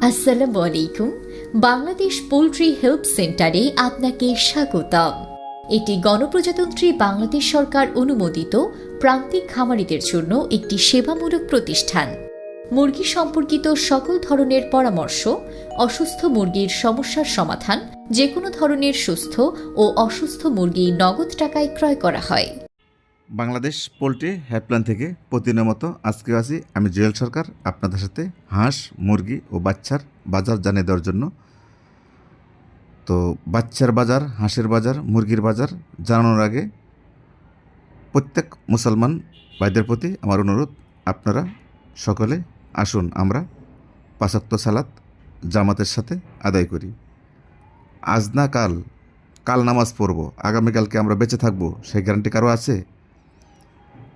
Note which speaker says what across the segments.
Speaker 1: আসসালামু আলাইকুম। Bangladesh poultry help সেন্টারে আপনাকে স্বাগতম। এটি গণপ্রজাতন্ত্রী বাংলাদেশ সরকার অনুমোদিত প্রান্তিক খামারিদের জন্য একটি সেবামূলক প্রতিষ্ঠান। মুরগি সম্পর্কিত সকল ধরনের পরামর্শ, অসুস্থ মুরগির সমস্যার সমাধান, যে কোনো ধরনের সুস্থ ও অসুস্থ মুরগি নগদ টাকায় ক্রয় করা হয়।
Speaker 2: বাংলাদেশ পোলট্রি হেল্পলাইন থেকে প্রতিদিনের মতো আজকে আছি আমি জুয়েল সরকার আপনাদের সাথে হাঁস, মুরগি ও বাচ্চার বাজার জানিয়ে দেওয়ার জন্য। তো বাচ্চার বাজার, হাঁসের বাজার, মুরগির বাজার জানানোর আগে প্রত্যেক মুসলমান ভাইদের প্রতি আমার অনুরোধ, আপনারা সকলে আসুন আমরা 5 ওয়াক্ত সালাত জামাতের সাথে আদায় করি। আজ না কাল নামাজ পড়ব, আগামীকালকে আমরা বেঁচে থাকবো সেই গ্যারান্টি কারো আছে?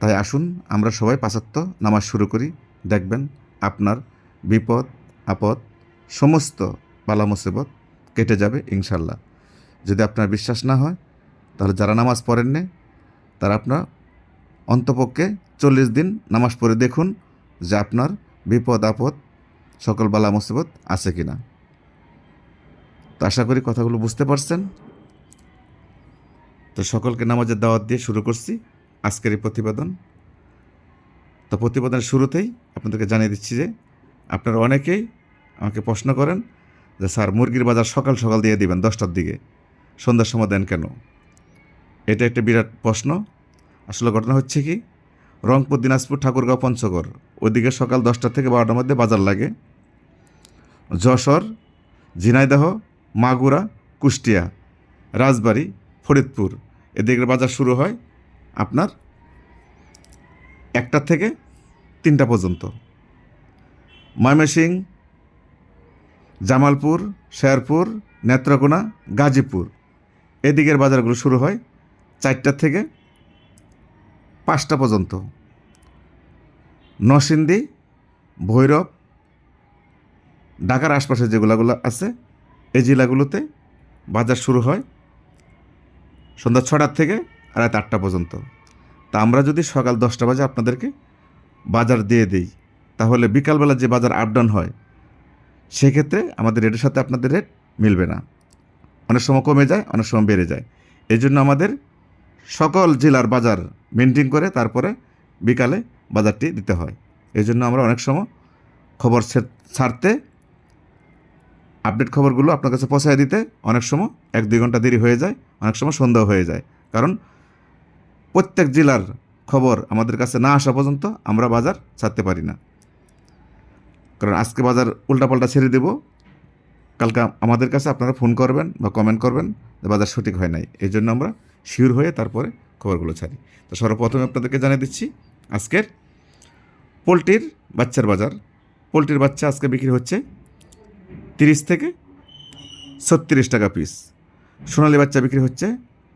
Speaker 2: তাই আসুন আমরা সবাই 5 ওয়াক্ত নামাজ শুরু করি। দেখবেন আপনার বিপদ আপদ সমস্ত বালা মুসিবত কেটে যাবে ইনশাল্লাহ। যদি আপনার বিশ্বাস না হয় তাহলে যারা নামাজ পড়েন না তারা আপনার অন্তপক্ষে 40 দিন নামাজ পড়ে দেখুন যে আপনার বিপদ আপদ সকল বালা মুসিবত আছে কিনা। তো আশা করি কথাগুলো বুঝতে পারছেন। তো সকলকে নামাজের দাওয়াত দিয়ে শুরু করছি আজকের এই প্রতিবেদন। তো প্রতিবেদনের শুরুতেই আপনাদেরকে জানিয়ে দিচ্ছি যে আপনারা অনেকেই আমাকে প্রশ্ন করেন যে স্যার মুরগির বাজার সকাল সকাল দিয়ে দিবেন 10টার দিকে, সন্ধ্যার সময় দেন কেন? এটা একটা বিরাট প্রশ্ন। আসলে ঘটনা হচ্ছে কি, রংপুর, দিনাজপুর, ঠাকুরগাঁও, পঞ্চগড় ওইদিকে সকাল 10টা থেকে 12টার মধ্যে বাজার লাগে। যশোর, ঝিনাইদহ, মাগুরা, কুষ্টিয়া, রাজবাড়ী, ফরিদপুর এদিকের বাজার শুরু হয় আপনার 1টা থেকে 3টা পর্যন্ত। ময়মনসিংহ, জামালপুর, শেরপুর, নেত্রকোনা, গাজীপুর এদিকের বাজারগুলো শুরু হয় 4টা থেকে 5টা পর্যন্ত। নরসিংদী, ভৈরব, ঢাকার আশপাশে যেগুলো আছে এই জেলাগুলোতে বাজার শুরু হয় সন্ধ্যা 6টার থেকে রাত 8টা পর্যন্ত। তা আমরা যদি সকাল 10টা বাজে আপনাদেরকে বাজার দিয়ে দিই তাহলে বিকালবেলা যে বাজার আপ ডাউন হয় সেক্ষেত্রে আমাদের রেটের সাথে আপনাদের রেট মিলবে না। অনেক সময় কমে যায়, অনেক সময় বেড়ে যায়। এই জন্য আমাদের সকল জেলার বাজার মেনটেন করে তারপরে বিকালে বাজারটি দিতে হয়। এই জন্য আমরা অনেক সময় খবর ছাড়তে, আপডেট খবরগুলো আপনার কাছে পৌঁছায় দিতে অনেক সময় 1-2 ঘন্টা দেরি হয়ে যায়, অনেক সময় সন্দেহ হয়ে যায়। কারণ প্রত্যেক জেলার খবর আমাদের কাছে না আসা পর্যন্ত আমরা বাজার ছাড়তে পারি না। কারণ আজকে বাজার উল্টাপাল্টা ছেড়ে দেব, কালকে আমাদের কাছে আপনারা ফোন করবেন বা কমেন্ট করবেন যে বাজার সঠিক হয় নাই। এই জন্য আমরা শিওর হয়ে তারপরে খবরগুলো ছাড়ি। তো সর্বপ্রথমে আপনাদেরকে জানিয়ে দিচ্ছি আজকের পোলট্রির বাচ্চার বাজার। পোলট্রির বাচ্চা আজকে বিক্রি হচ্ছে 30 থেকে 36 টাকা পিস। সোনালি বাচ্চা বিক্রি হচ্ছে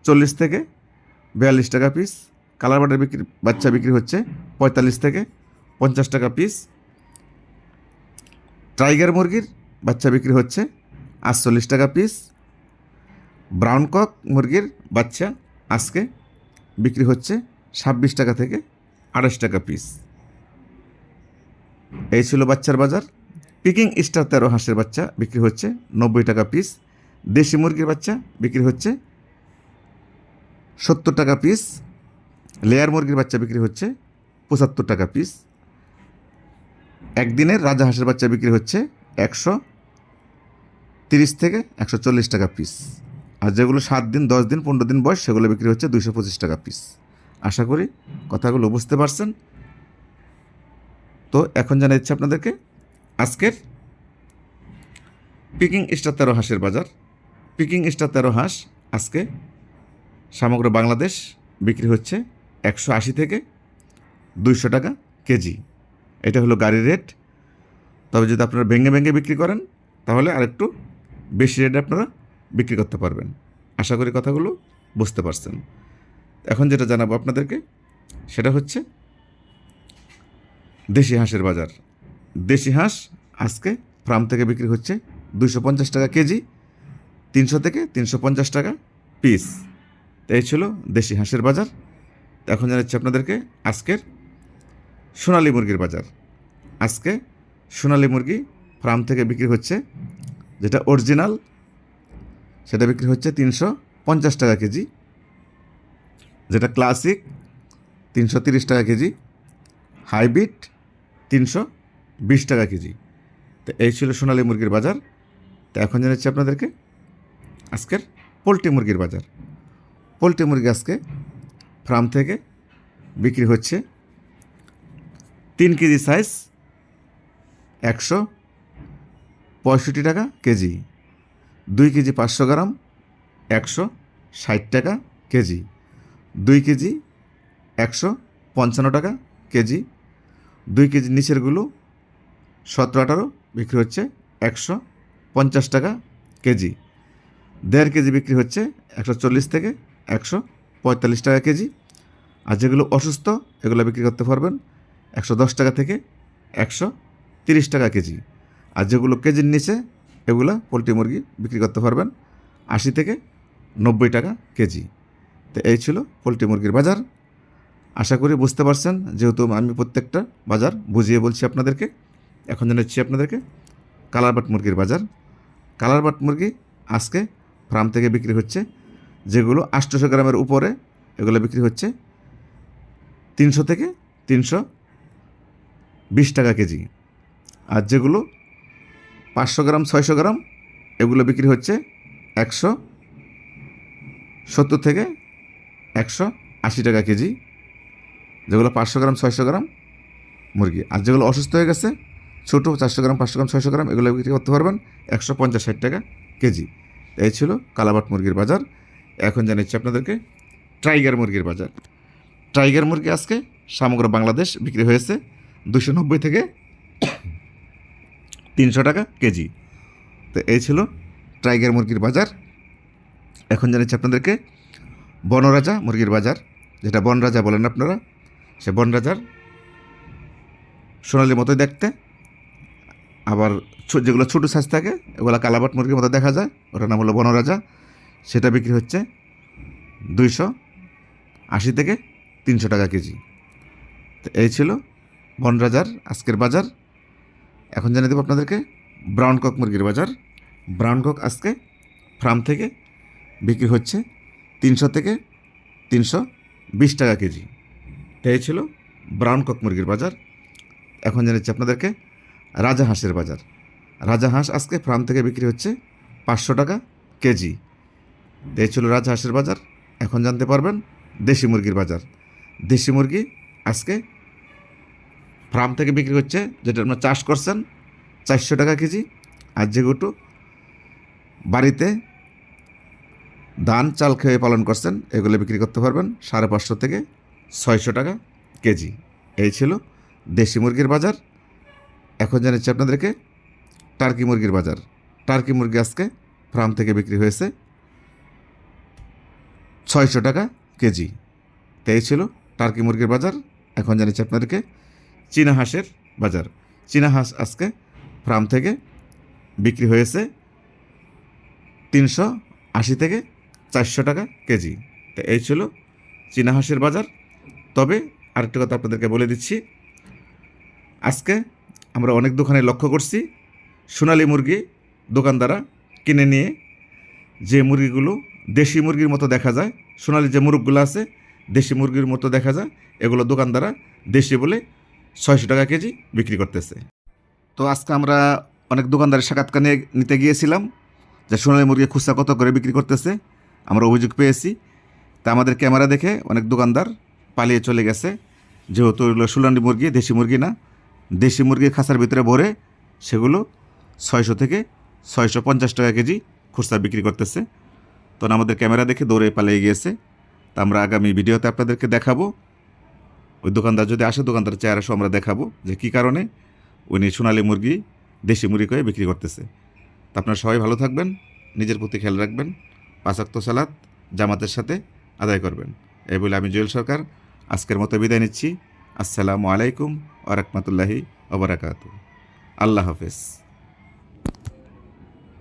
Speaker 2: 40 থেকে 42 টাকা পিস। কালার বাটার বাচ্চা বিক্রি হচ্ছে 45 থেকে 50 টাকা পিস। টাইগার মুরগির বাচ্চা বিক্রি হচ্ছে 48 টাকা পিস। ব্রাউন কক মুরগির বাচ্চা আজকে বিক্রি হচ্ছে 26 টাকা থেকে 28 টাকা পিস। এই ছিল বাচ্চার বাজার। পিকিং স্টার 13 হাঁসের বাচ্চা বিক্রি হচ্ছে 90 টাকা পিস। দেশি মুরগির বাচ্চা বিক্রি হচ্ছে 70 টাকা পিস। লেয়ার মুরগির বাচ্চা বিক্রি হচ্ছে 75 টাকা পিস। একদিনের রাজা হাঁসের বাচ্চা বিক্রি হচ্ছে 130 থেকে 140 টাকা পিস। আর যেগুলো 7 দিন, 10 দিন, 15 দিন বয়স সেগুলো বিক্রি হচ্ছে 225 টাকা পিস। আশা করি কথাগুলো বুঝতে পারছেন। তো এখন জানা যাচ্ছে আপনাদেরকে আজকের পিকিং স্টার 13 হাঁসের বাজার। পিকিং স্টার 13 হাঁস আজকে সমগ্র বাংলাদেশ বিক্রি হচ্ছে 180 থেকে 200 টাকা কেজি। এটা হলো গাড়ির রেট। তবে যদি আপনারা ভেঙে বিক্রি করেন তাহলে আরেকটু বেশি রেটে আপনারা বিক্রি করতে পারবেন। আশা করি কথাগুলো বুঝতে পারছেন। এখন যেটা জানাবো আপনাদেরকে সেটা হচ্ছে দেশি হাঁসের বাজার। দেশি হাঁস আজকে ফার্ম থেকে বিক্রি হচ্ছে 250 টাকা কেজি, 300 থেকে 350 টাকা পিস। এই ছিল দেশি হাঁসের বাজার। এখন জানাচ্ছি আপনাদেরকে আজকের সোনালী মুরগির বাজার। আজকে সোনালী মুরগি ফার্ম থেকে বিক্রি হচ্ছে, যেটা অরিজিনাল সেটা বিক্রি হচ্ছে 350 টাকা কেজি, যেটা ক্লাসিক 330 টাকা কেজি, হাইব্রিড 320 টাকা কেজি। তো এই ছিল সোনালী মুরগির বাজার। তো এখন জানাচ্ছি আপনাদেরকে আজকের পোলট্রি মুরগির বাজার। পোলট্রি মুরগি আজকে ফার্ম থেকে বিক্রি হচ্ছে 3 কেজি সাইজ 165 টাকা কেজি, 2 কেজি 500 গ্রাম 160 টাকা কেজি, 2 কেজি 155 টাকা কেজি, 2 কেজি নিচেরগুলো 17-18 বিক্রি হচ্ছে 150 টাকা কেজি, 1.5 কেজি বিক্রি হচ্ছে 140 থেকে 145 টাকা কেজি। আর যেগুলো অসুস্থ এগুলো বিক্রি করতে পারবেন 110 টাকা থেকে 130 টাকা কেজি। আর যেগুলো কেজির নিচে এগুলো পোলট্রি মুরগি বিক্রি করতে পারবেন 80 থেকে 90 টাকা কেজি। তো এই ছিল পোলট্রি মুরগির বাজার। আশা করি বুঝতে পারছেন, যেহেতু আমি প্রত্যেকটা বাজার বুঝিয়ে বলছি আপনাদেরকে। এখন জানাচ্ছি আপনাদেরকে কালার বাট মুরগির বাজার। কালার বাট মুরগি আজকে ফার্ম থেকে বিক্রি হচ্ছে, যেগুলো 800 গ্রামের উপরে এগুলো বিক্রি হচ্ছে 300 থেকে 320 টাকা কেজি। আর যেগুলো 500 গ্রাম 600 গ্রাম এগুলো বিক্রি হচ্ছে 170 থেকে 180 টাকা কেজি, যেগুলো 500 গ্রাম 600 গ্রাম মুরগি। আর যেগুলো অসুস্থ হয়ে গেছে ছোটো 400 গ্রাম 500 গ্রাম 600 গ্রাম এগুলো বিক্রি করতে পারবেন 150-60 টাকা কেজি। এই ছিল কালাবাট মুরগির বাজার। এখন জানাচ্ছি আপনাদেরকে টাইগার মুরগির বাজার। টাইগার মুরগি আজকে সমগ্র বাংলাদেশ বিক্রি হয়েছে 290 থেকে 300 টাকা কেজি। তো এই ছিল টাইগার মুরগির বাজার। এখন জানাচ্ছি আপনাদেরকে বনরাজা মুরগির বাজার, যেটা বনরাজা বলেন আপনারা। সে বনরাজার সোনালির মতোই দেখতে, আবার যেগুলো ছোটো সাইজ থাকে এগুলো কালাবাট মুরগির মতো দেখা যায়, ওটার নাম হলো বনরাজা। সেটা বিক্রি হচ্ছে 280 থেকে 300 টাকা কেজি। তো এই ছিল বনরাজার আজকের বাজার। এখন জানিয়ে দেবো আপনাদেরকে ব্রাউন কক মুরগির বাজার। ব্রাউন কক আজকে ফার্ম থেকে বিক্রি হচ্ছে 300 থেকে 320 টাকা কেজি। তো এই ছিল ব্রাউন কক মুরগির বাজার। এখন জানাচ্ছি আপনাদেরকে রাজা হাঁসের বাজার। রাজা হাঁস আজকে ফার্ম থেকে বিক্রি হচ্ছে 500 টাকা কেজি। তো এই ছিল রাজা হাঁসের বাজার। এখন জানতে পারবেন দেশি মুরগির বাজার। দেশি মুরগি আজকে ফার্ম থেকে বিক্রি হচ্ছে, যেটা আপনার চাষ করছেন 400 টাকা কেজি। আর যেগুলো বাড়িতে ধান চাল খেয়ে পালন করছেন এগুলো বিক্রি করতে পারবেন 550 থেকে 600 টাকা কেজি। এই ছিল দেশি মুরগির বাজার। এখন জানাচ্ছি আপনাদেরকে টার্কি মুরগির বাজার। টার্কি মুরগি আজকে ফার্ম থেকে বিক্রি হয়েছে 600 টাকা কেজি। তো এই ছিল টার্কি মুরগির বাজার। এখন জানাচ্ছি আপনাদেরকে চীনা হাঁসের বাজার। চীনা হাঁস আজকে ফার্ম থেকে বিক্রি হয়েছে 380 থেকে 400 টাকা কেজি। তো এই ছিল চীনা হাঁসের বাজার। তবে আরেকটা কথা আপনাদেরকে বলে দিচ্ছি, আজকে আমরা অনেক দোকানে লক্ষ্য করছি সোনালী মুরগি দোকানদাররা কিনে নিয়ে যে মুরগিগুলো দেশি মুরগির মতো দেখা যায়, সোনালী যে মুরগগুলো আছে দেশি মুরগির মতো দেখা যায়, এগুলো দোকানদাররা দেশি বলে 600 টাকা কেজি বিক্রি করতেছে। তো আজকে আমরা অনেক দোকানদারের সাক্ষাৎকার নিতে গিয়েছিলাম যে সোনালী মুরগি খুচরা কত করে বিক্রি করতেছে। আমরা অভিযোগ পেয়েছি, তা আমাদের ক্যামেরা দেখে অনেক দোকানদার পালিয়ে চলে গেছে, যেহেতু এগুলো সোনালী মুরগি দেশি মুরগি না। দেশি মুরগির খাঁচার ভিতরে ভরে সেগুলো 600 থেকে 650 টাকা কেজি খুচরা বিক্রি করতেছে। তো আমাদের ক্যামেরা দেখে দৌড়ে পালিয়ে গিয়েছে। তা আমরা আগামী ভিডিওতে আপনাদেরকে দেখাবো, ওই দোকানদার যদি আসে দোকানদার চেহারা সহ আমরা দেখাবো যে কী কারণে উনি সোনালী মুরগি দেশি মুরগি করে বিক্রি করতেছে। তা আপনারা সবাই ভালো থাকবেন, নিজের প্রতি খেয়াল রাখবেন, 5 ওয়াক্ত সালাত জামাতের সাথে আদায় করবেন। এই বলে আমি জুয়েল সরকার আজকের মতো বিদায় নিচ্ছি। আসসালামু আলাইকুম ওয়া রাহমাতুল্লাহি ওয়া বারাকাতুহু। আল্লাহ হাফেজ।